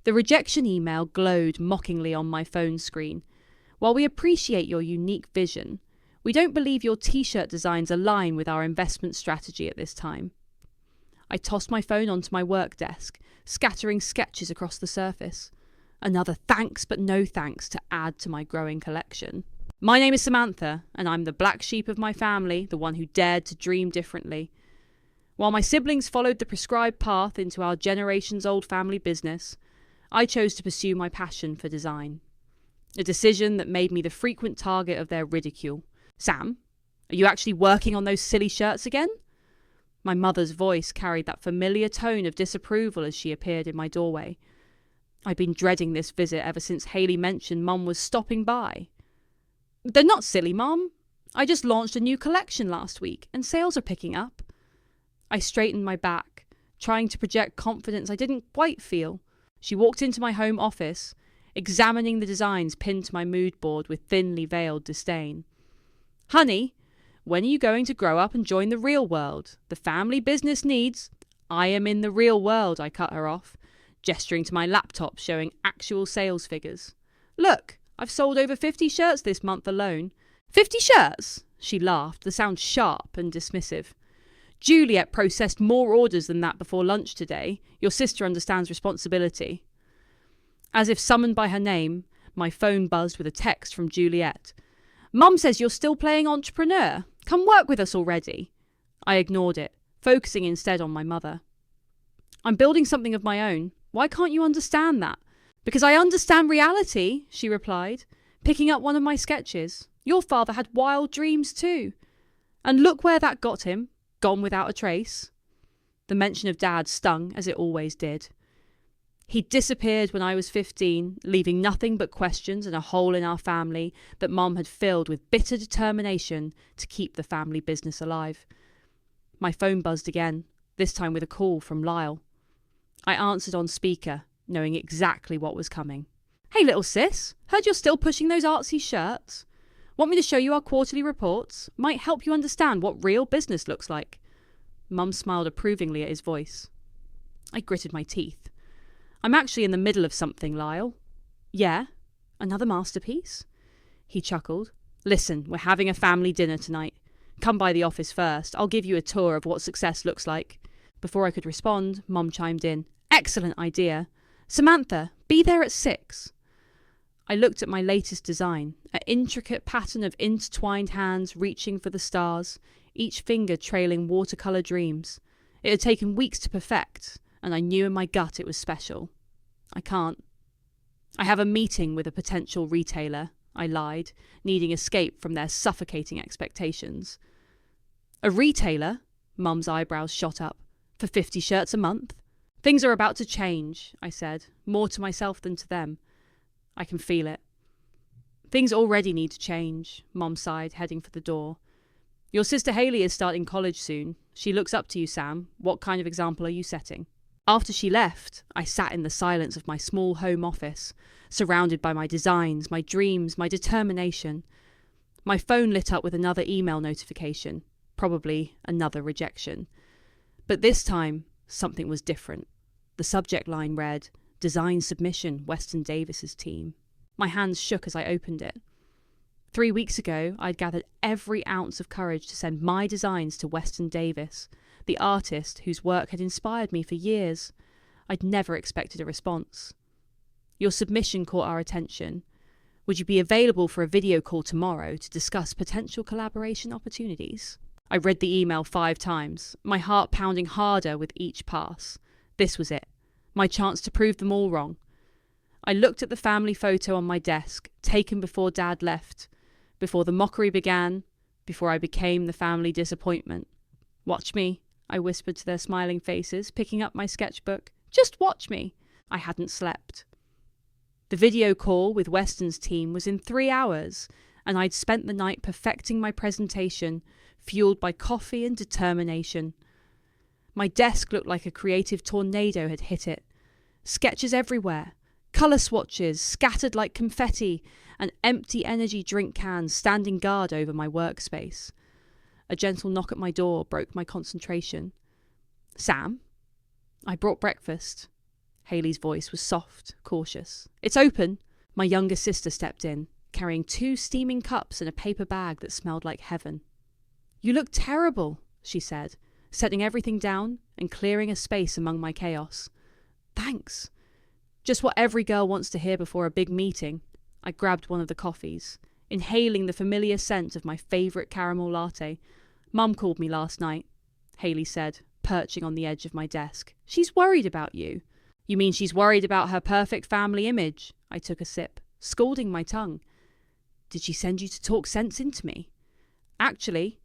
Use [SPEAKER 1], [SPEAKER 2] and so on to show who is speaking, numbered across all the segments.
[SPEAKER 1] The rejection email glowed mockingly on my phone screen. While we appreciate your unique vision, we don't believe your t-shirt designs align with our investment strategy at this time. I tossed my phone onto my work desk, scattering sketches across the surface. Another thanks but no thanks to add to my growing collection. My name is Samantha, and I'm the black sheep of my family, the one who dared to dream differently. While my siblings followed the prescribed path into our generations-old family business, I chose to pursue my passion for design. A decision that made me the frequent target of their ridicule. Sam, are you actually working on those silly shirts again? My mother's voice carried that familiar tone of disapproval as she appeared in my doorway. I'd been dreading this visit ever since Hayley mentioned Mum was stopping by. They're not silly, Mum. I just launched a new collection last week, and sales are picking up. I straightened my back, trying to project confidence I didn't quite feel. She walked into my home office, examining the designs pinned to my mood board with thinly veiled disdain. Honey, when are you going to grow up and join the real world? The family business needs... I am in the real world, I cut her off, gesturing to my laptop showing actual sales figures. Look, I've sold over 50 shirts this month alone. 50 shirts? She laughed, the sound sharp and dismissive. Juliet processed more orders than that before lunch today. Your sister understands responsibility. As if summoned by her name, my phone buzzed with a text from Juliet. Mum says you're still playing entrepreneur. Come work with us already. I ignored it, focusing instead on my mother. I'm building something of my own. Why can't you understand that? Because I understand reality, she replied, picking up one of my sketches. Your father had wild dreams too. And look where that got him. Gone without a trace. The mention of Dad stung, as it always did. He'd disappeared when I was 15, leaving nothing but questions and a hole in our family that Mum had filled with bitter determination to keep the family business alive. My phone buzzed again, this time with a call from Lyle. I answered on speaker, knowing exactly what was coming. Hey little sis, heard you're still pushing those artsy shirts. Want me to show you our quarterly reports? Might help you understand what real business looks like. Mum smiled approvingly at his voice. I gritted my teeth. I'm actually in the middle of something, Lyle. Yeah? Another masterpiece? He chuckled. Listen, we're having a family dinner tonight. Come by the office first. I'll give you a tour of what success looks like. Before I could respond, Mum chimed in. Excellent idea. Samantha, be there at 6. I looked at my latest design, an intricate pattern of intertwined hands reaching for the stars, each finger trailing watercolour dreams. It had taken weeks to perfect, and I knew in my gut it was special. I can't. I have a meeting with a potential retailer, I lied, needing escape from their suffocating expectations. A retailer? Mum's eyebrows shot up. For 50 shirts a month? Things are about to change, I said, more to myself than to them. I can feel it. Things already need to change, Mum sighed, heading for the door. Your sister Hayley is starting college soon. She looks up to you, Sam. What kind of example are you setting? After she left, I sat in the silence of my small home office, surrounded by my designs, my dreams, my determination. My phone lit up with another email notification, probably another rejection. But this time, something was different. The subject line read, Design Submission, Weston Davis's team. My hands shook as I opened it. 3 weeks ago, I'd gathered every ounce of courage to send my designs to Weston Davis, the artist whose work had inspired me for years. I'd never expected a response. Your submission caught our attention. Would you be available for a video call tomorrow to discuss potential collaboration opportunities? I read the email 5 times, my heart pounding harder with each pass. This was it. My chance to prove them all wrong. I looked at the family photo on my desk, taken before Dad left, before the mockery began, before I became the family disappointment. Watch me, I whispered to their smiling faces, picking up my sketchbook. Just watch me. I hadn't slept. The video call with Weston's team was in 3 hours, and I'd spent the night perfecting my presentation, fueled by coffee and determination. My desk looked like a creative tornado had hit it. Sketches everywhere, colour swatches scattered like confetti, and empty energy drink cans standing guard over my workspace. A gentle knock at my door broke my concentration. Sam? I brought breakfast. Hayley's voice was soft, cautious. "It's open." My younger sister stepped in, carrying 2 steaming cups and a paper bag that smelled like heaven. "You look terrible," she said, setting everything down and clearing a space among my chaos. "Thanks." Just what every girl wants to hear before a big meeting. I grabbed one of the coffees, inhaling the familiar scent of my favourite caramel latte. "Mum called me last night," Hayley said, perching on the edge of my desk. "She's worried about you." "You mean she's worried about her perfect family image?" I took a sip, scalding my tongue. "Did she send you to talk sense into me?" "Actually,"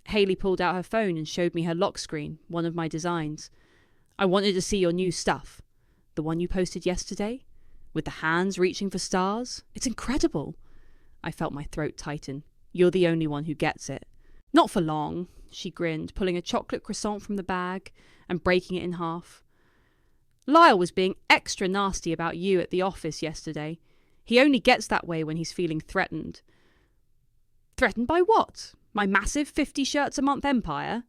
[SPEAKER 1] Hayley pulled out her phone and showed me her lock screen, one of my designs. "I wanted to see your new stuff. The one you posted yesterday? With the hands reaching for stars? It's incredible." I felt my throat tighten. "You're the only one who gets it." "Not for long," she grinned, pulling a chocolate croissant from the bag and breaking it in half. "Lyle was being extra nasty about you at the office yesterday. He only gets that way when he's feeling threatened." "Threatened by what? My massive 50 shirts a month empire?"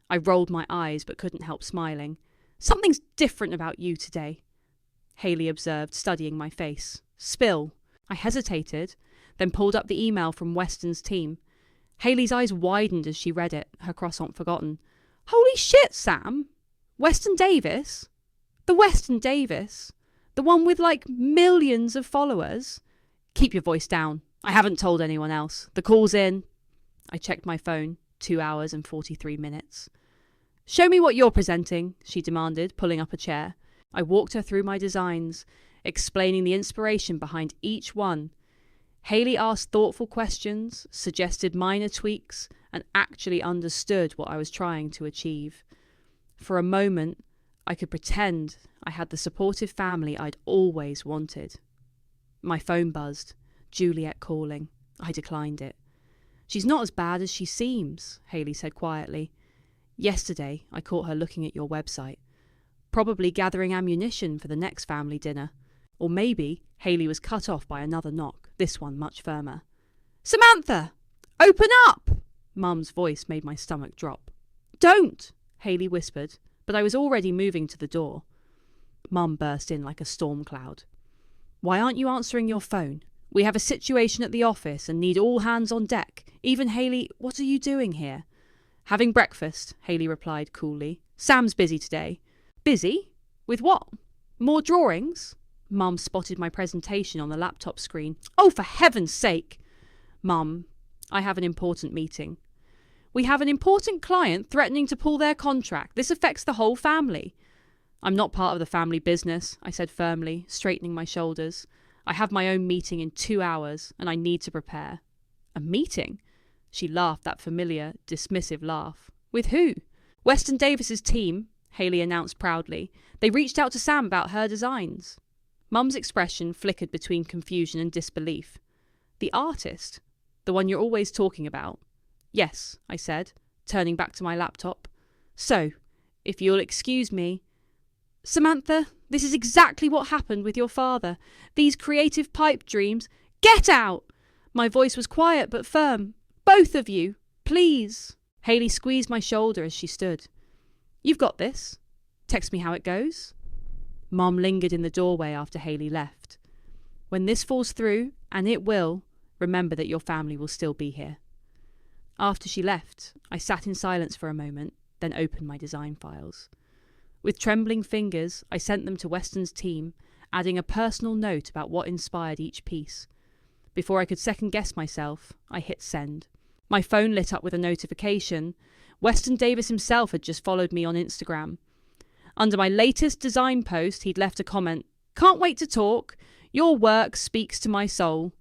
[SPEAKER 1] I rolled my eyes but couldn't help smiling. "Something's different about you today," Hayley observed, studying my face. "Spill." I hesitated, then pulled up the email from Weston's team. Hayley's eyes widened as she read it, her croissant forgotten. "Holy shit, Sam! Weston Davis? The Weston Davis? The one with, like, millions of followers?" "Keep your voice down. I haven't told anyone else. The call's in." I checked my phone. 2 hours and 43 minutes. "Show me what you're presenting," she demanded, pulling up a chair. I walked her through my designs, explaining the inspiration behind each one. Hayley asked thoughtful questions, suggested minor tweaks, and actually understood what I was trying to achieve. For a moment, I could pretend I had the supportive family I'd always wanted. My phone buzzed. Juliet calling. I declined it. "She's not as bad as she seems," Hayley said quietly. "Yesterday, I caught her looking at your website. Probably gathering ammunition for the next family dinner. Or maybe Hayley was cut off by another knock, this one much firmer. "Samantha! Open up!" Mum's voice made my stomach drop. "Don't!" Hayley whispered, but I was already moving to the door. Mum burst in like a storm cloud. "Why aren't you answering your phone? We have a situation at the office and need all hands on deck. Even Hayley, what are you doing here?" "Having breakfast," Hayley replied coolly. "Sam's busy today." "Busy? With what? More drawings?" Mum spotted my presentation on the laptop screen. "Oh, for heaven's sake!" "Mum, I have an important meeting." "We have an important client threatening to pull their contract. This affects the whole family." "I'm not part of the family business," I said firmly, straightening my shoulders. "I have my own meeting in 2 hours, and I need to prepare." "A meeting?" She laughed that familiar, dismissive laugh. "With who?" "Weston Davis's team," Hayley announced proudly. "They reached out to Sam about her designs." Mum's expression flickered between confusion and disbelief. "The artist? The one you're always talking about?" "Yes," I said, turning back to my laptop. "So, if you'll excuse me..." "Samantha, this is exactly what happened with your father. These creative pipe dreams..." "Get out!" My voice was quiet but firm. "Both of you, please." Hayley squeezed my shoulder as she stood. "You've got this. Text me how it goes." Mum lingered in the doorway after Hayley left. "When this falls through, and it will, remember that your family will still be here." After she left, I sat in silence for a moment, then opened my design files. With trembling fingers, I sent them to Weston's team, adding a personal note about what inspired each piece. Before I could second-guess myself, I hit send. My phone lit up with a notification. Weston Davis himself had just followed me on Instagram. Under my latest design post, he'd left a comment, "Can't wait to talk. Your work speaks to my soul."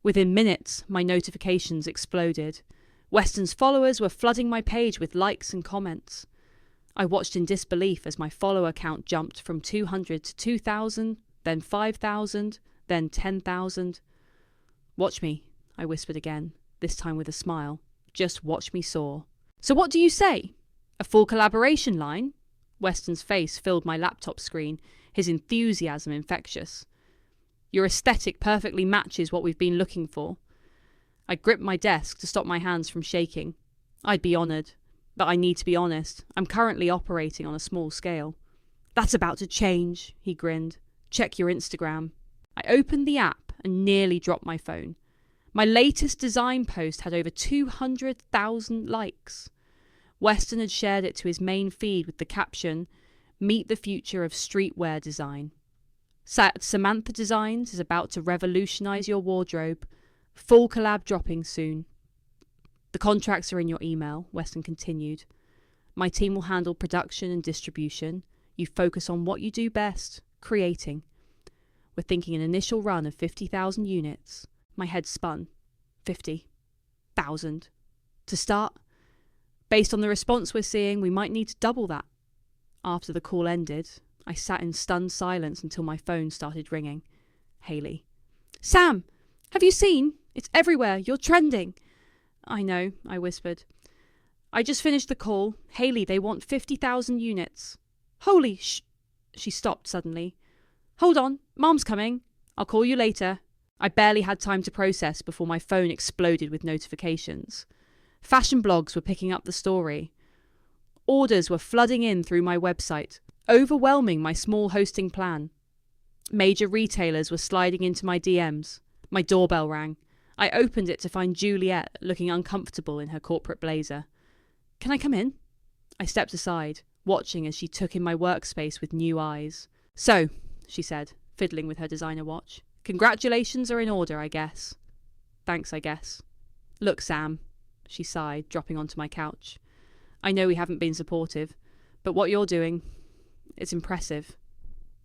[SPEAKER 1] Within minutes, my notifications exploded. Weston's followers were flooding my page with likes and comments. I watched in disbelief as my follower count jumped from 200 to 2,000, then 5,000, then 10,000. "Watch me," I whispered again, this time with a smile. "Just watch me soar." "So what do you say? A full collaboration line?" Weston's face filled my laptop screen, his enthusiasm infectious. "Your aesthetic perfectly matches what we've been looking for." I gripped my desk to stop my hands from shaking. I'd be honoured, but I need to be honest. I'm currently operating on a small scale. That's about to change, he grinned. Check your Instagram. I opened the app and nearly dropped my phone. My latest design post had over 200,000 likes. Weston had shared it to his main feed with the caption, "Meet the future of streetwear design. Samantha Designs is about to revolutionize your wardrobe. Full collab dropping soon." "The contracts are in your email," Weston continued. "My team will handle production and distribution. You focus on what you do best, creating. We're thinking an initial run of 50,000 units." My head spun. 50,000. To start? Based on the response we're seeing, we might need to double that. After the call ended, I sat in stunned silence until my phone started ringing. Hayley. "Sam, have you seen? It's everywhere. You're trending." "I know," I whispered. "I just finished the call. Hayley, they want 50,000 units. Holy sh..." She stopped suddenly. "Hold on, Mom's coming. I'll call you later." I barely had time to process before my phone exploded with notifications. Fashion blogs were picking up the story. Orders were flooding in through my website, overwhelming my small hosting plan. Major retailers were sliding into my DMs. My doorbell rang. I opened it to find Juliet looking uncomfortable in her corporate blazer. "Can I come in?" I stepped aside, watching as she took in my workspace with new eyes. "So," she said, fiddling with her designer watch, "congratulations are in order, I guess." "Thanks, I guess." "Look, Sam," she sighed, dropping onto my couch. "I know we haven't been supportive, but what you're doing, it's impressive.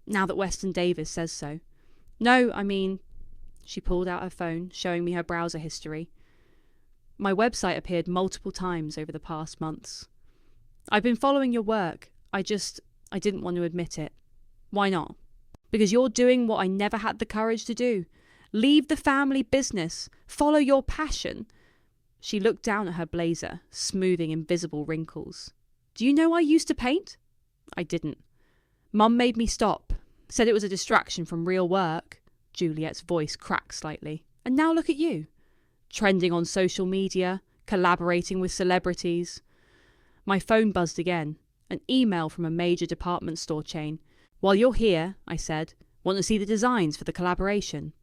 [SPEAKER 1] Now that Weston Davis says so." "No, I mean..." She pulled out her phone, showing me her browser history. "My website appeared multiple times over the past months. I've been following your work. I didn't want to admit it." "Why not?" "Because you're doing what I never had the courage to do. Leave the family business. Follow your passion." She looked down at her blazer, smoothing invisible wrinkles. "Do you know I used to paint?" I didn't. "Mum made me stop. Said it was a distraction from real work." Juliet's voice cracked slightly. "And now look at you. Trending on social media, collaborating with celebrities." My phone buzzed again. An email from a major department store chain. "While you're here," I said, "want to see the designs for the collaboration?"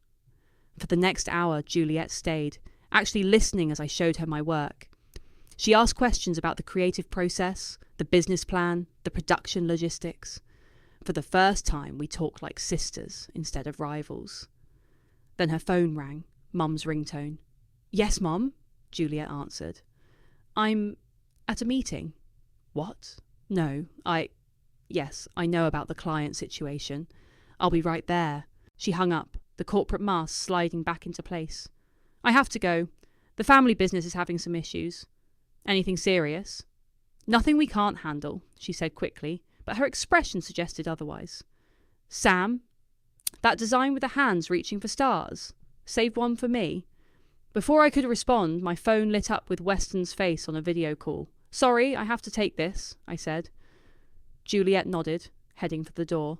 [SPEAKER 1] For the next hour, Juliet stayed, actually listening as I showed her my work. She asked questions about the creative process, the business plan, the production logistics. For the first time, we talked like sisters instead of rivals. Then her phone rang, Mum's ringtone. "Yes, Mum," Juliet answered. "I'm at a meeting." "What?" "No, Yes, I know about the client situation. I'll be right there." She hung up, the corporate mask sliding back into place. "I have to go. The family business is having some issues." "Anything serious?" "Nothing we can't handle," she said quickly, but her expression suggested otherwise. "Sam, that design with the hands reaching for stars? Save one for me." Before I could respond, my phone lit up with Weston's face on a video call. "Sorry, I have to take this," I said. Juliet nodded, heading for the door.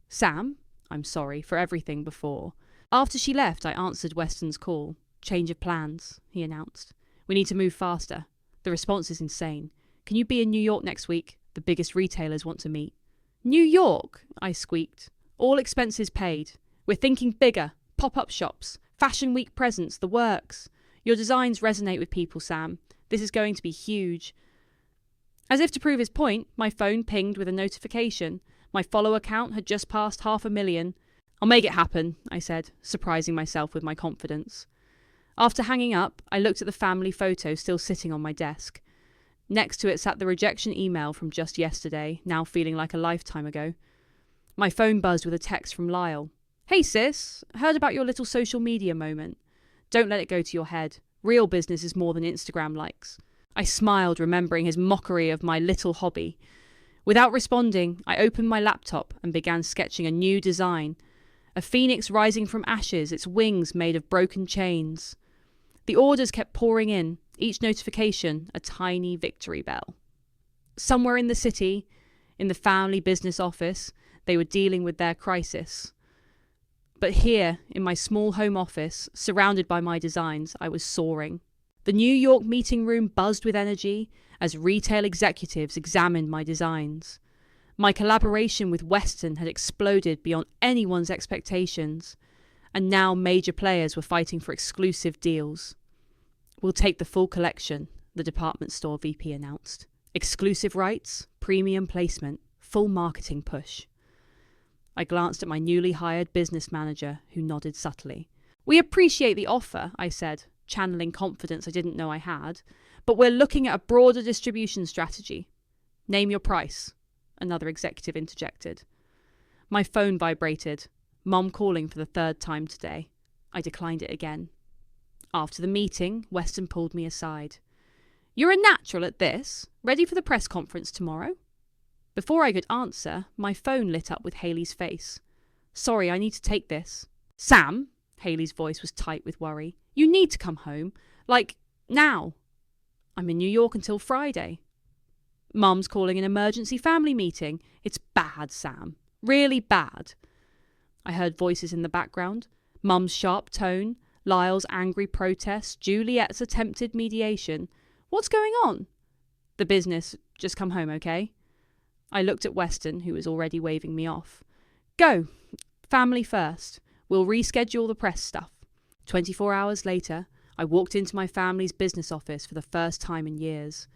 [SPEAKER 1] "Sam, I'm sorry for everything before." After she left, I answered Weston's call. "Change of plans," he announced. "We need to move faster. The response is insane. Can you be in New York next week? The biggest retailers want to meet." "New York?" I squeaked. "All expenses paid. We're thinking bigger. Pop-up shops. Fashion Week presents. The works. Your designs resonate with people, Sam. This is going to be huge." As if to prove his point, my phone pinged with a notification. My follower count had just passed 500,000. "I'll make it happen," I said, surprising myself with my confidence. After hanging up, I looked at the family photo still sitting on my desk. Next to it sat the rejection email from just yesterday, now feeling like a lifetime ago. My phone buzzed with a text from Lyle. "Hey sis, heard about your little social media moment. Don't let it go to your head. Real business is more than Instagram likes." I smiled, remembering his mockery of my little hobby. Without responding, I opened my laptop and began sketching a new design. A phoenix rising from ashes, its wings made of broken chains. The orders kept pouring in, each notification a tiny victory bell. Somewhere in the city, in the family business office, they were dealing with their crisis. But here, in my small home office, surrounded by my designs, I was soaring. The New York meeting room buzzed with energy as retail executives examined my designs. My collaboration with Weston had exploded beyond anyone's expectations, and now major players were fighting for exclusive deals. "We'll take the full collection," the department store VP announced. "Exclusive rights, premium placement, full marketing push." I glanced at my newly hired business manager, who nodded subtly. "We appreciate the offer," I said, channeling confidence I didn't know I had, "but we're looking at a broader distribution strategy." "Name your price," another executive interjected. My phone vibrated. Mom calling for the third time today. I declined it again. After the meeting, Weston pulled me aside. "You're a natural at this. Ready for the press conference tomorrow?" Before I could answer, my phone lit up with Hayley's face. "Sorry, I need to take this." "Sam," Hayley's voice was tight with worry, "you need to come home. Like, now." "I'm in New York until Friday." "Mum's calling an emergency family meeting. It's bad, Sam. Really bad." I heard voices in the background. Mum's sharp tone, Lyle's angry protest, Juliet's attempted mediation. "What's going on?" "The business. Just come home, okay?" I looked at Weston, who was already waving me off. "Go. Family first. We'll reschedule the press stuff." 24 hours later, I walked into my family's business office for the first time in years.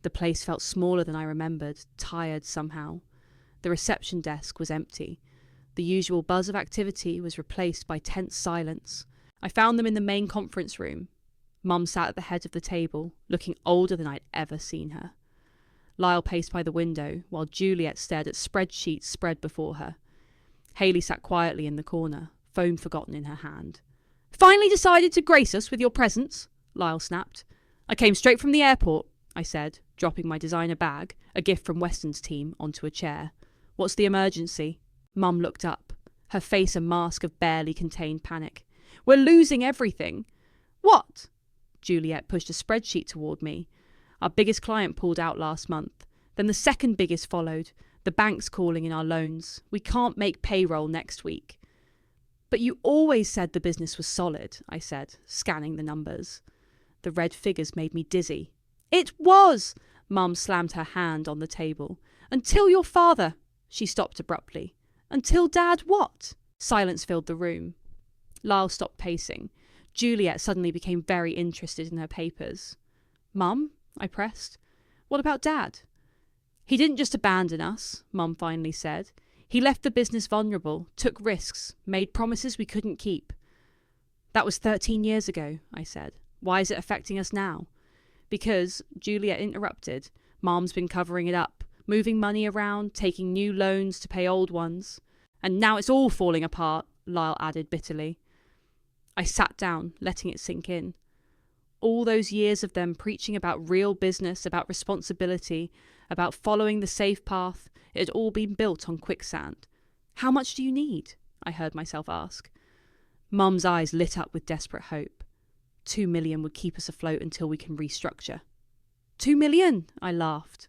[SPEAKER 1] The place felt smaller than I remembered, tired somehow. The reception desk was empty. The usual buzz of activity was replaced by tense silence. I found them in the main conference room. Mum sat at the head of the table, looking older than I'd ever seen her. Lyle paced by the window, while Juliet stared at spreadsheets spread before her. Hayley sat quietly in the corner, phone forgotten in her hand. "Finally decided to grace us with your presence?" Lyle snapped. "I came straight from the airport," I said, dropping my designer bag, a gift from Weston's team, onto a chair. "What's the emergency?" Mum looked up, her face a mask of barely contained panic. "We're losing everything." "What?" Juliet pushed a spreadsheet toward me. "Our biggest client pulled out last month. Then the second biggest followed. The bank's calling in our loans. We can't make payroll next week." "But you always said the business was solid," I said, scanning the numbers. The red figures made me dizzy. "It was!" Mum slammed her hand on the table. "Until your father." She stopped abruptly. "Until Dad what?" Silence filled the room. Lyle stopped pacing. Juliet suddenly became very interested in her papers. "Mum?" I pressed. "What about Dad?" "He didn't just abandon us," Mum finally said. "He left the business vulnerable, took risks, made promises we couldn't keep." "That was 13 years ago," I said. "Why is it affecting us now?" "Because," Juliet interrupted, "Mom's been covering it up, moving money around, taking new loans to pay old ones. And now it's all falling apart," Lyle added bitterly. I sat down, letting it sink in. All those years of them preaching about real business, about responsibility, about following the safe path, it had all been built on quicksand. "How much do you need?" I heard myself ask. Mum's eyes lit up with desperate hope. 2 million would keep us afloat until we can restructure. 2 million? I laughed,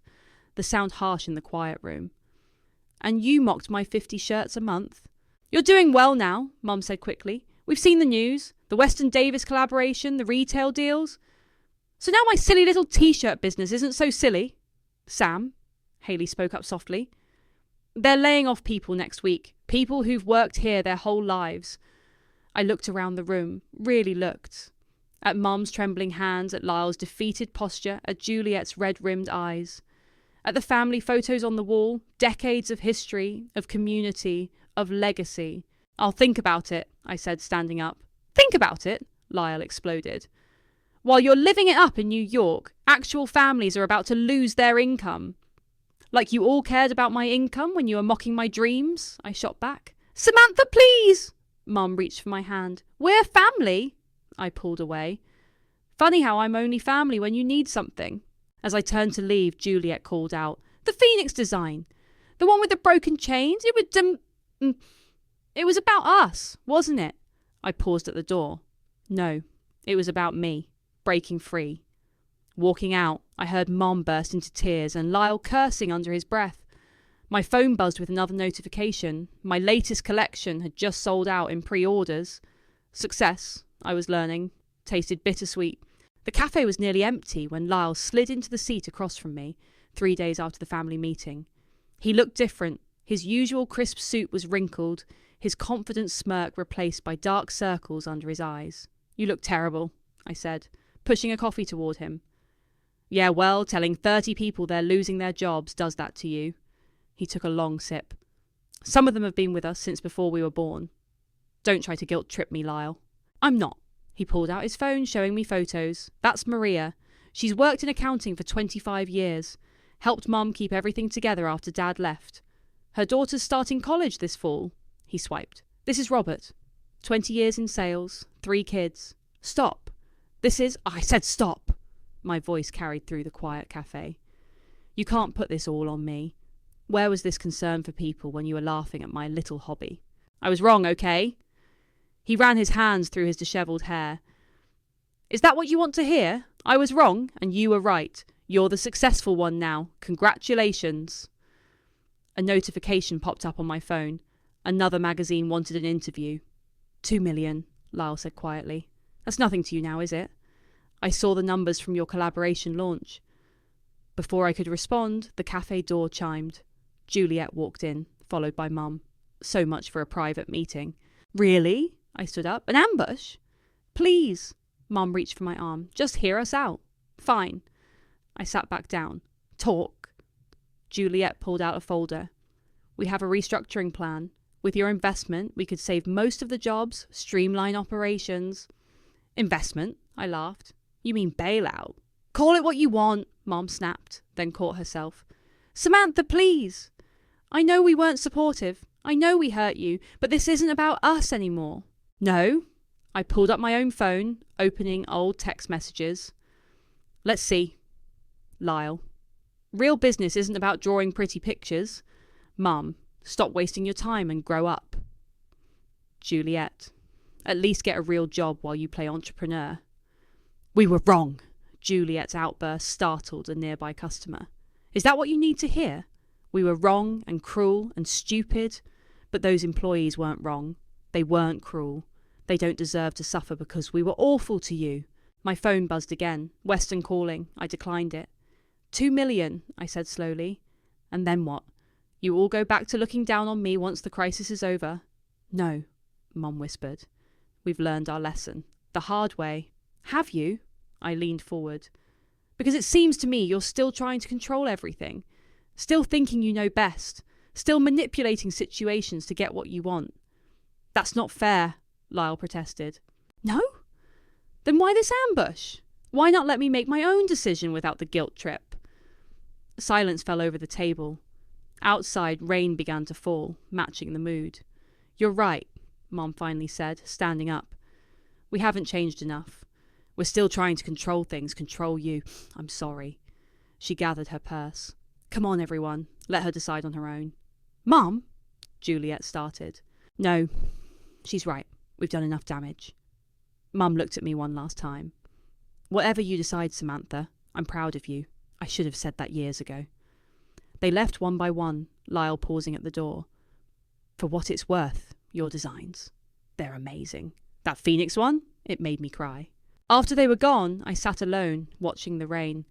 [SPEAKER 1] the sound harsh in the quiet room. "And you mocked my 50 shirts a month." "You're doing well now," Mum said quickly. "We've seen the news, the Weston Davis collaboration, the retail deals. So now my silly little t-shirt business isn't so silly." "Sam," Hayley spoke up softly, "they're laying off people next week, people who've worked here their whole lives." I looked around the room, really looked. At Mum's trembling hands, at Lyle's defeated posture, at Juliet's red-rimmed eyes. At the family photos on the wall, decades of history, of community, of legacy. "I'll think about it," I said, standing up. "Think about it?" Lyle exploded. "While you're living it up in New York, actual families are about to lose their income." "Like you all cared about my income when you were mocking my dreams?" I shot back. "Samantha, please!" Mum reached for my hand. "We're family." I pulled away. "Funny how I'm only family when you need something." As I turned to leave, Juliet called out, "The Phoenix design! The one with the broken chains? It was about us, wasn't it?" I paused at the door. No, it was about me, breaking free. Walking out, I heard Mom burst into tears and Lyle cursing under his breath. My phone buzzed with another notification. My latest collection had just sold out in pre-orders. Success, I was learning, tasted bittersweet. The cafe was nearly empty when Lyle slid into the seat across from me, 3 days after the family meeting. He looked different. His usual crisp suit was wrinkled, his confident smirk replaced by dark circles under his eyes. "You look terrible," I said, pushing a coffee toward him. "Yeah, well, telling 30 people they're losing their jobs does that to you." He took a long sip. "Some of them have been with us since before we were born. Don't try to guilt-trip me, Lyle." "I'm not." He pulled out his phone, showing me photos. "That's Maria. She's worked in accounting for 25 years. Helped Mum keep everything together after Dad left. Her daughter's starting college this fall." He swiped. "This is Robert. 20 years in sales, 3 kids. Stop. This is—" I said stop. My voice carried through the quiet cafe. "You can't put this all on me. Where was this concern for people when you were laughing at my little hobby? I was wrong, okay?" He ran his hands through his dishevelled hair. "Is that what you want to hear? I was wrong, and you were right. You're the successful one now. Congratulations." A notification popped up on my phone. Another magazine wanted an interview. 2 million, Lyle said quietly. "That's nothing to you now, is it? I saw the numbers from your collaboration launch." Before I could respond, the cafe door chimed. Juliet walked in, followed by Mum. So much for a private meeting. "Really?" I stood up. "An ambush?" "Please." Mum reached for my arm. "Just hear us out." "Fine." I sat back down. "Talk." Juliet pulled out a folder. "We have a restructuring plan. With your investment, we could save most of the jobs, streamline operations." "Investment?" I laughed. "You mean bailout?" "Call it what you want," Mom snapped, then caught herself. "Samantha, please. I know we weren't supportive. I know we hurt you, but this isn't about us anymore." "No." I pulled up my own phone, opening old text messages. "Let's see. Lyle. Real business isn't about drawing pretty pictures. Mum, stop wasting your time and grow up." Juliet. "At least get a real job while you play entrepreneur." "We were wrong." Juliet's outburst startled a nearby customer. "Is that what you need to hear? We were wrong and cruel and stupid. But those employees weren't wrong. They weren't cruel. They don't deserve to suffer because we were awful to you." My phone buzzed again. Weston calling. I declined it. 2 million, I said slowly. "And then what? You all go back to looking down on me once the crisis is over?" "No," Mum whispered. "We've learned our lesson. The hard way." "Have you?" I leaned forward. "Because it seems to me you're still trying to control everything. Still thinking you know best. Still manipulating situations to get what you want." "That's not fair," Lyle protested. "No? Then why this ambush? Why not let me make my own decision without the guilt trip?" Silence fell over the table. Outside, rain began to fall, matching the mood. "You're right," Mom finally said, standing up. "We haven't changed enough. We're still trying to control things, control you. I'm sorry." She gathered her purse. "Come on, everyone. Let her decide on her own." "Mum?" Juliet started. "No, she's right. We've done enough damage." Mum looked at me one last time. "Whatever you decide, Samantha, I'm proud of you. I should have said that years ago." They left one by one, Lyle pausing at the door. "For what it's worth, your designs. They're amazing. That Phoenix one? It made me cry." After they were gone, I sat alone, watching the rain.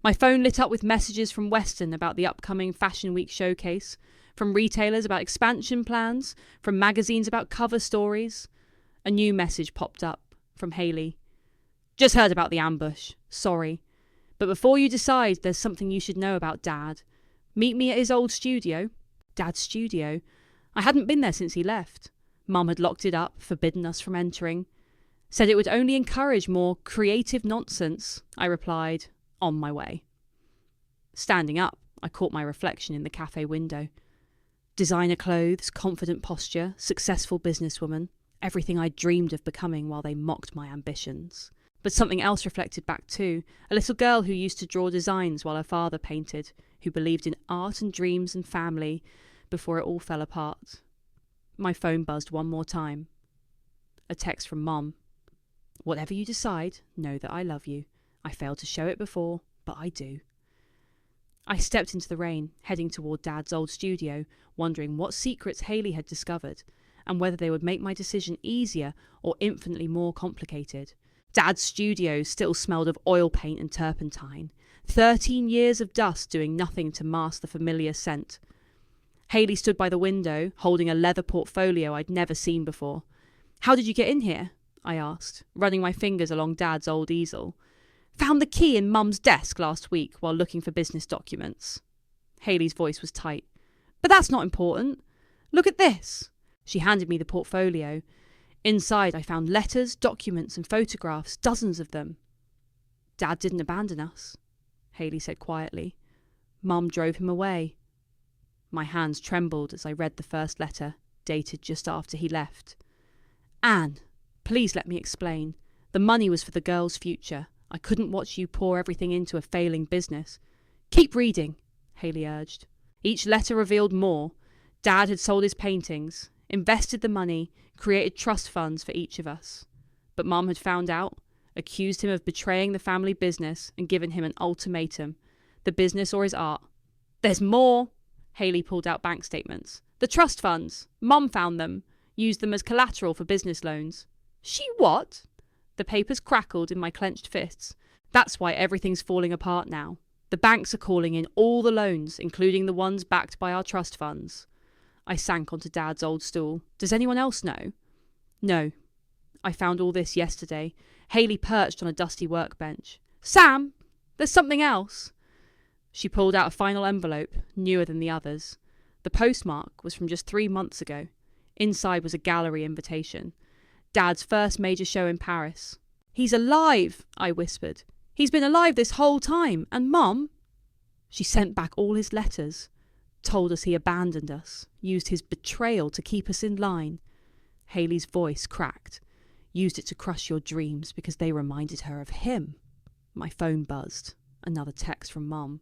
[SPEAKER 1] My phone lit up with messages from Weston about the upcoming Fashion Week showcase, from retailers about expansion plans, from magazines about cover stories. A new message popped up, from Hayley. "Just heard about the ambush. Sorry. But before you decide, there's something you should know about Dad. Meet me at his old studio." Dad's studio? I hadn't been there since he left. Mum had locked it up, forbidden us from entering. Said it would only encourage more creative nonsense. I replied, "On my way." Standing up, I caught my reflection in the cafe window. Designer clothes, confident posture, successful businesswoman, everything I dreamed of becoming while they mocked my ambitions. But something else reflected back too, a little girl who used to draw designs while her father painted, who believed in art and dreams and family before it all fell apart. My phone buzzed one more time. A text from Mom. "Whatever you decide, know that I love you. I failed to show it before, but I do." I stepped into the rain, heading toward Dad's old studio, wondering what secrets Hayley had discovered, and whether they would make my decision easier or infinitely more complicated. Dad's studio still smelled of oil paint and turpentine. 13 years of dust doing nothing to mask the familiar scent. Hayley stood by the window, holding a leather portfolio I'd never seen before. "How did you get in here?" I asked, running my fingers along Dad's old easel. "Found the key in Mum's desk last week while looking for business documents." Hayley's voice was tight. "But that's not important. Look at this." She handed me the portfolio. Inside I found letters, documents and photographs, dozens of them. "Dad didn't abandon us," Hayley said quietly. "Mum drove him away." My hands trembled as I read the first letter, dated just after he left. "Anne, please let me explain. The money was for the girl's future. I couldn't watch you pour everything into a failing business." "Keep reading," Hayley urged. Each letter revealed more. Dad had sold his paintings, invested the money, created trust funds for each of us. But Mum had found out, accused him of betraying the family business and given him an ultimatum: the business or his art. "There's more." Hayley pulled out bank statements. "The trust funds. Mum found them, used them as collateral for business loans." "She what?" The papers crackled in my clenched fists. "That's why everything's falling apart now. The banks are calling in all the loans, including the ones backed by our trust funds." I sank onto Dad's old stool. "Does anyone else know?" "No. I found all this yesterday." Hayley perched on a dusty workbench. "Sam, there's something else." She pulled out a final envelope, newer than the others. The postmark was from just 3 months ago. Inside was a gallery invitation. Dad's first major show in Paris. "He's alive," I whispered. "He's been alive this whole time, and Mum—" She sent back all his letters, told us he abandoned us, used his betrayal to keep us in line. Hayley's voice cracked. "Used it to crush your dreams because they reminded her of him." My phone buzzed. Another text from Mum.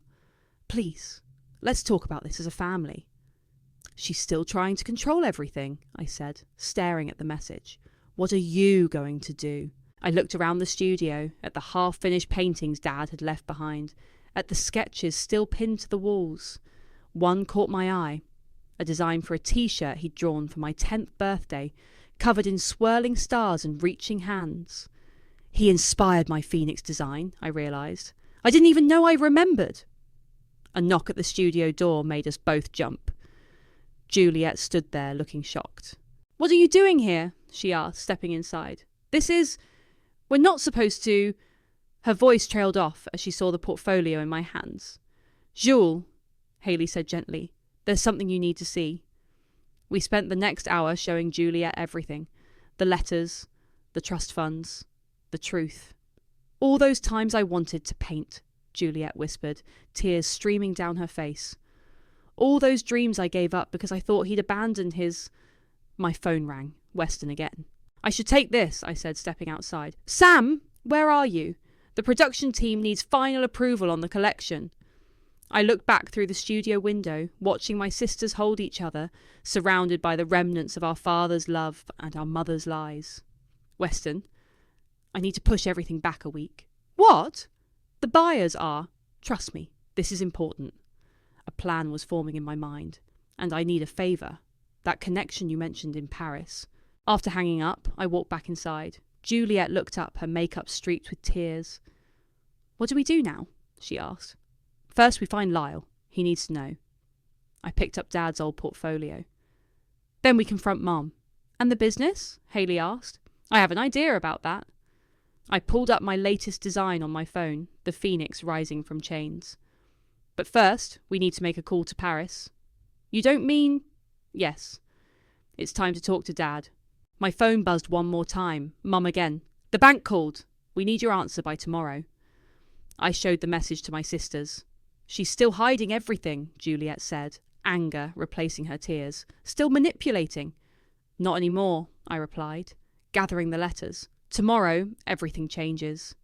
[SPEAKER 1] "Please, let's talk about this as a family." "She's still trying to control everything," I said, staring at the message. "What are you going to do?" I looked around the studio, at the half-finished paintings Dad had left behind, at the sketches still pinned to the walls. One caught my eye, a design for a T-shirt he'd drawn for my 10th birthday, covered in swirling stars and reaching hands. He inspired my Phoenix design, I realised. I didn't even know I remembered. A knock at the studio door made us both jump. Juliet stood there looking shocked. "What are you doing here?" she asked, stepping inside. We're not supposed to—" Her voice trailed off as she saw the portfolio in my hands. "Jules," Hayley said gently, "there's something you need to see." We spent the next hour showing Juliet everything. The letters, the trust funds, the truth. "All those times I wanted to paint," Juliet whispered, tears streaming down her face. "All those dreams I gave up because I thought he'd abandoned his—" My phone rang. Weston again. "I should take this," I said, stepping outside. "Sam, where are you? The production team needs final approval on the collection." I looked back through the studio window, watching my sisters hold each other, surrounded by the remnants of our father's love and our mother's lies. "Weston, I need to push everything back a week." "What?" "The buyers are. Trust me, this is important." A plan was forming in my mind. "And I need a favour. That connection you mentioned in Paris." After hanging up, I walked back inside. Juliet looked up, her makeup streaked with tears. "What do we do now?" she asked. "First we find Lyle. He needs to know." I picked up Dad's old portfolio. "Then we confront Mum." "And the business?" Hayley asked. "I have an idea about that." I pulled up my latest design on my phone, the phoenix rising from chains. "But first, we need to make a call to Paris." "You don't mean—" "Yes. It's time to talk to Dad." My phone buzzed one more time. Mum again. "The bank called. We need your answer by tomorrow." I showed the message to my sisters. "She's still hiding everything," Juliet said, anger replacing her tears. "Still manipulating." "Not anymore," I replied, gathering the letters. "Tomorrow, everything changes."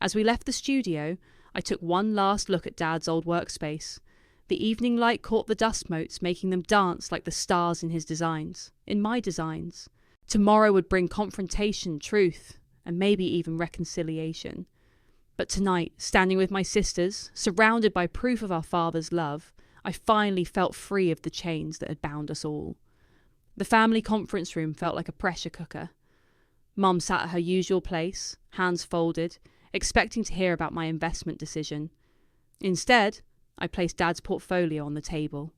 [SPEAKER 1] As we left the studio, I took one last look at Dad's old workspace. The evening light caught the dust motes, making them dance like the stars in his designs, in my designs. Tomorrow would bring confrontation, truth, and maybe even reconciliation. But tonight, standing with my sisters, surrounded by proof of our father's love, I finally felt free of the chains that had bound us all. The family conference room felt like a pressure cooker. Mum sat at her usual place, hands folded, expecting to hear about my investment decision. Instead, I placed Dad's portfolio on the table.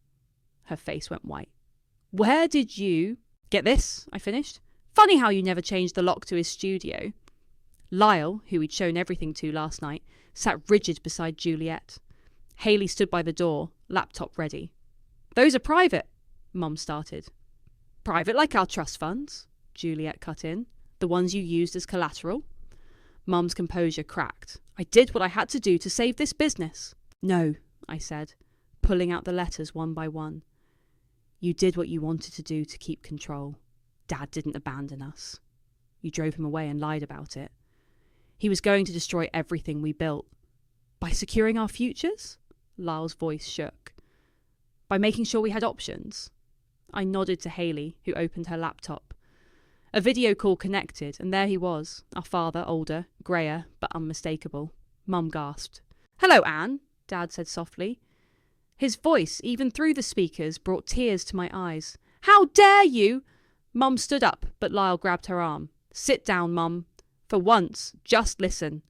[SPEAKER 1] Her face went white. Where did you... Get this, I finished. Funny how you never changed the lock to his studio. Lyle, who we'd shown everything to last night, sat rigid beside Juliet. Hayley stood by the door, laptop ready. Those are private, Mum started. Private like our trust funds, Juliet cut in. The ones you used as collateral. Mum's composure cracked. I did what I had to do to save this business. No, I said, pulling out the letters one by one. You did what you wanted to do to keep control. Dad didn't abandon us. You drove him away and lied about it. He was going to destroy everything we built. By securing our futures? Lyle's voice shook. By making sure we had options? I nodded to Hayley, who opened her laptop. A video call connected, and there he was, our father, older, greyer, but unmistakable. Mum gasped. Hello, Anne, Dad said softly. His voice, even through the speakers, brought tears to my eyes. How dare you! Mum stood up, but Lyle grabbed her arm. Sit down, Mum. For once, just listen.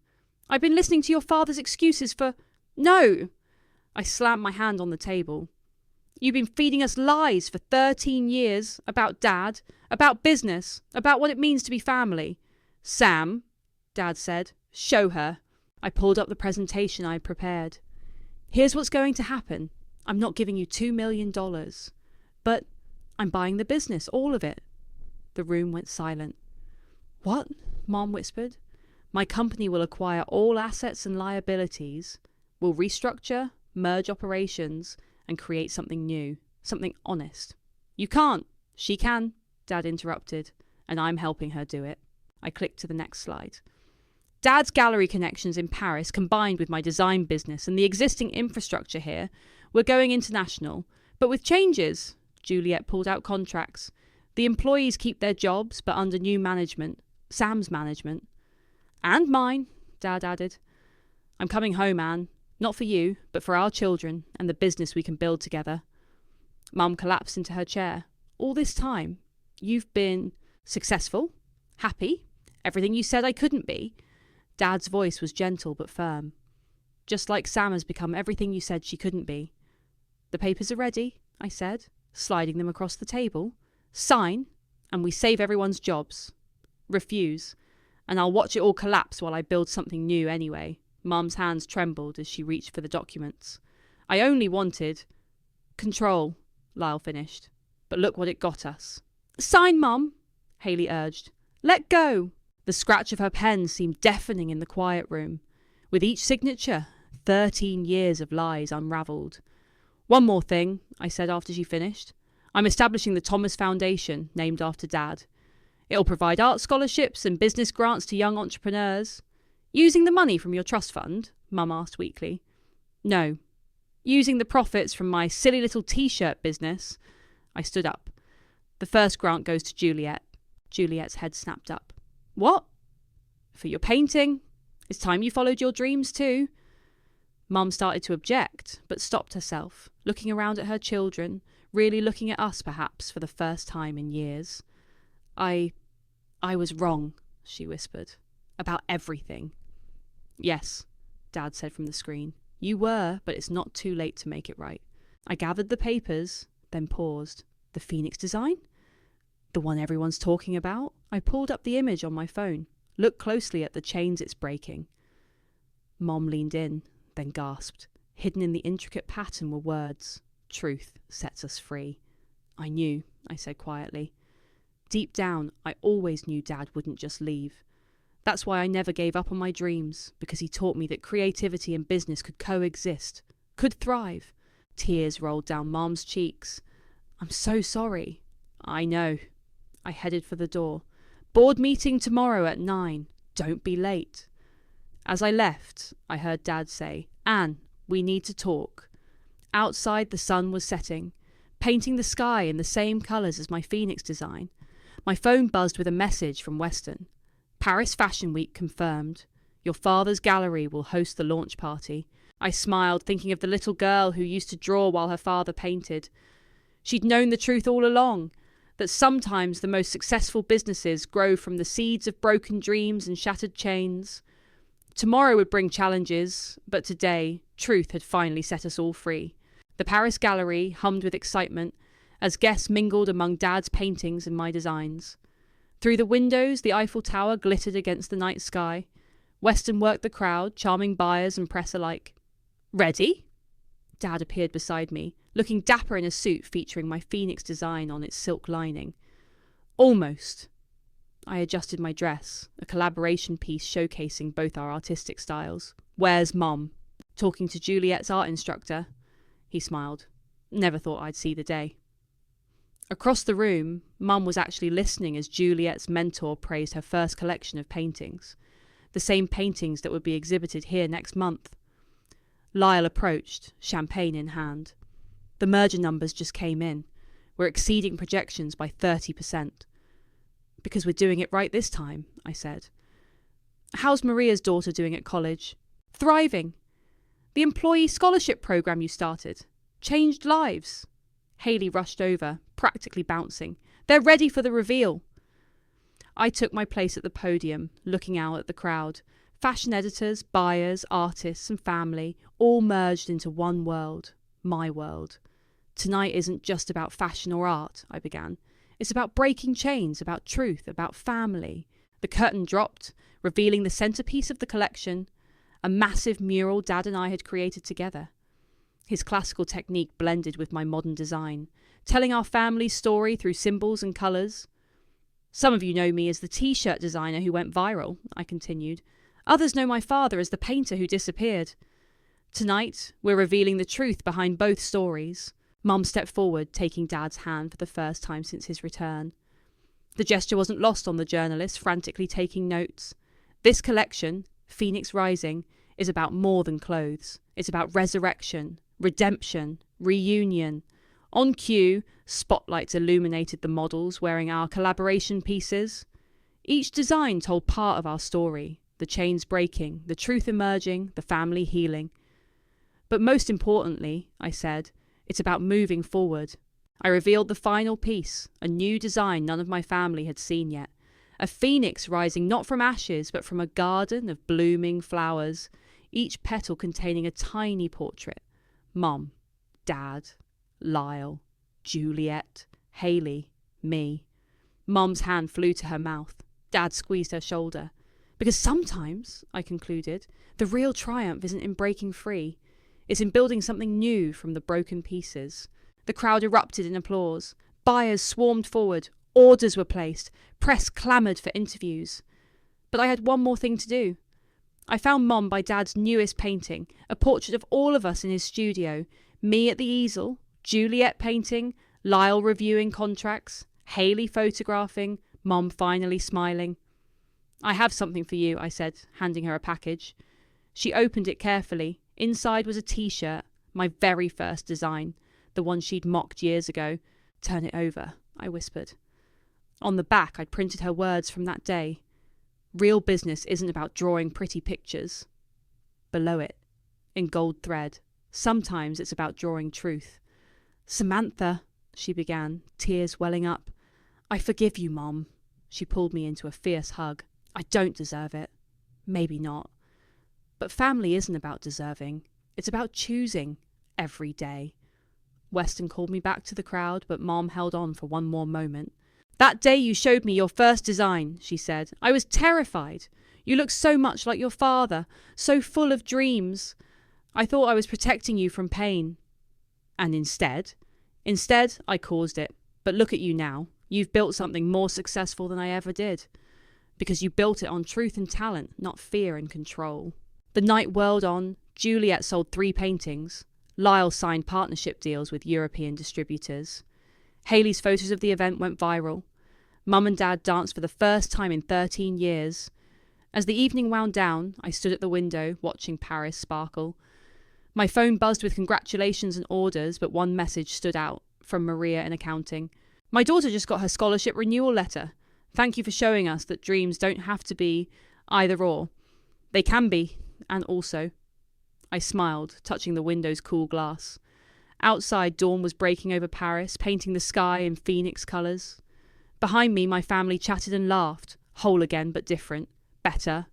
[SPEAKER 1] I've been listening to your father's excuses for... No! I slammed my hand on the table. You've been feeding us lies for 13 years about Dad, about business, about what it means to be family. Sam, Dad said, show her. I pulled up the presentation I had prepared. Here's what's going to happen. I'm not giving you $2 million. But I'm buying the business, all of it. The room went silent. What? Mom whispered. My company will acquire all assets and liabilities, will restructure, merge operations, and create something new, something honest. You can't. She can, Dad interrupted, and I'm helping her do it. I clicked to the next slide. Dad's gallery connections in Paris, combined with my design business and the existing infrastructure here, we're going international. But with changes, Juliet pulled out contracts. The employees keep their jobs, but under new management, Sam's management. And mine, Dad added. I'm coming home, Anne. Not for you, but for our children and the business we can build together. Mum collapsed into her chair. All this time, you've been successful, happy, everything you said I couldn't be. Dad's voice was gentle but firm. Just like Sam has become everything you said she couldn't be. The papers are ready, I said, sliding them across the table. Sign, and we save everyone's jobs. Refuse, and I'll watch it all collapse while I build something new anyway. Mum's hands trembled as she reached for the documents. I only wanted... control, Lyle finished. But look what it got us. Sign, Mum, Hayley urged. Let go. The scratch of her pen seemed deafening in the quiet room. With each signature, 13 years of lies unravelled. One more thing, I said after she finished. I'm establishing the Thomas Foundation, named after Dad. It'll provide art scholarships and business grants to young entrepreneurs. Using the money from your trust fund? Mum asked weakly. No. Using the profits from my silly little t-shirt business. I stood up. The first grant goes to Juliet. Juliet's head snapped up. What? For your painting? It's time you followed your dreams too. Mum started to object, but stopped herself, looking around at her children, really looking at us perhaps for the first time in years. I was wrong, she whispered. About everything. Yes, Dad said from the screen. You were, but it's not too late to make it right. I gathered the papers, then paused. The Phoenix design? The one everyone's talking about? I pulled up the image on my phone, looked closely at the chains it's breaking. Mom leaned in, then gasped. Hidden in the intricate pattern were words. Truth sets us free. I knew, I said quietly. Deep down, I always knew Dad wouldn't just leave. That's why I never gave up on my dreams, because he taught me that creativity and business could coexist, could thrive. Tears rolled down Mom's cheeks. I'm so sorry. I know. I headed for the door. Board meeting tomorrow at 9. Don't be late. As I left, I heard Dad say, Anne, we need to talk. Outside the sun was setting, painting the sky in the same colours as my Phoenix design. My phone buzzed with a message from Weston. Paris Fashion Week confirmed. Your father's gallery will host the launch party. I smiled, thinking of the little girl who used to draw while her father painted. She'd known the truth all along, that sometimes the most successful businesses grow from the seeds of broken dreams and shattered chains. Tomorrow would bring challenges, but today, truth had finally set us all free. The Paris gallery hummed with excitement as guests mingled among Dad's paintings and my designs. Through the windows, the Eiffel Tower glittered against the night sky. Weston worked the crowd, charming buyers and press alike. "Ready?" Dad appeared beside me, looking dapper in a suit featuring my Phoenix design on its silk lining. "Almost." I adjusted my dress, a collaboration piece showcasing both our artistic styles. "Where's Mum?" "Talking to Juliet's art instructor." He smiled. "Never thought I'd see the day." Across the room, Mum was actually listening as Juliet's mentor praised her first collection of paintings, the same paintings that would be exhibited here next month. Lyle approached, champagne in hand. "The merger numbers just came in. We're exceeding projections by 30%. "Because we're doing it right this time," I said. "How's Maria's daughter doing at college?" "Thriving. The employee scholarship program you started. Changed lives." Haley rushed over, practically bouncing. "They're ready for the reveal." I took my place at the podium, looking out at the crowd. Fashion editors, buyers, artists, and family, all merged into one world, my world. "Tonight isn't just about fashion or art," I began. "It's about breaking chains, about truth, about family." The curtain dropped, revealing the centerpiece of the collection, a massive mural Dad and I had created together. His classical technique blended with my modern design, telling our family's story through symbols and colours. "Some of you know me as the t-shirt designer who went viral," I continued. "Others know my father as the painter who disappeared. Tonight, we're revealing the truth behind both stories." Mum stepped forward, taking Dad's hand for the first time since his return. The gesture wasn't lost on the journalist, frantically taking notes. "This collection, Phoenix Rising, is about more than clothes. It's about resurrection, redemption, reunion." On cue, spotlights illuminated the models wearing our collaboration pieces. Each design told part of our story, the chains breaking, the truth emerging, the family healing. "But most importantly," I said, "it's about moving forward." I revealed the final piece, a new design none of my family had seen yet. A phoenix rising not from ashes, but from a garden of blooming flowers, each petal containing a tiny portrait. Mum, Dad, Lyle, Juliet, Haley, me. Mum's hand flew to her mouth. Dad squeezed her shoulder. "Because sometimes," I concluded, "the real triumph isn't in breaking free. It's in building something new from the broken pieces." The crowd erupted in applause. Buyers swarmed forward. Orders were placed. Press clamoured for interviews. But I had one more thing to do. I found Mom by Dad's newest painting, a portrait of all of us in his studio, me at the easel, Juliet painting, Lyle reviewing contracts, Haley photographing, Mom finally smiling. "I have something for you," I said, handing her a package. She opened it carefully. Inside was a t-shirt, my very first design, the one she'd mocked years ago. "Turn it over," I whispered. On the back, I'd printed her words from that day. "Real business isn't about drawing pretty pictures." Below it, in gold thread, "Sometimes it's about drawing truth." "Samantha," she began, tears welling up. "I forgive you, Mom." She pulled me into a fierce hug. "I don't deserve it. Maybe not. But family isn't about deserving. It's about choosing every day." Weston called me back to the crowd, but Mom held on for one more moment. "That day you showed me your first design," she said. "I was terrified. You look so much like your father, so full of dreams. I thought I was protecting you from pain. And instead, I caused it. But look at you now. You've built something more successful than I ever did. Because you built it on truth and talent, not fear and control." The night whirled on. Juliet sold 3 paintings. Lyle signed partnership deals with European distributors. Haley's photos of the event went viral. Mum and Dad danced for the first time in 13 years. As the evening wound down, I stood at the window, watching Paris sparkle. My phone buzzed with congratulations and orders, but one message stood out, from Maria in accounting. "My daughter just got her scholarship renewal letter. Thank you for showing us that dreams don't have to be either or. They can be, and also." I smiled, touching the window's cool glass. Outside, dawn was breaking over Paris, painting the sky in phoenix colours. Behind me, my family chatted and laughed, whole again but different, better.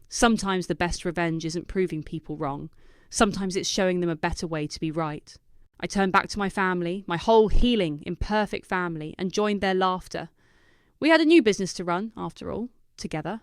[SPEAKER 1] Sometimes the best revenge isn't proving people wrong. Sometimes it's showing them a better way to be right. I turned back to my family, my whole healing, imperfect family, and joined their laughter. We had a new business to run, after all, together.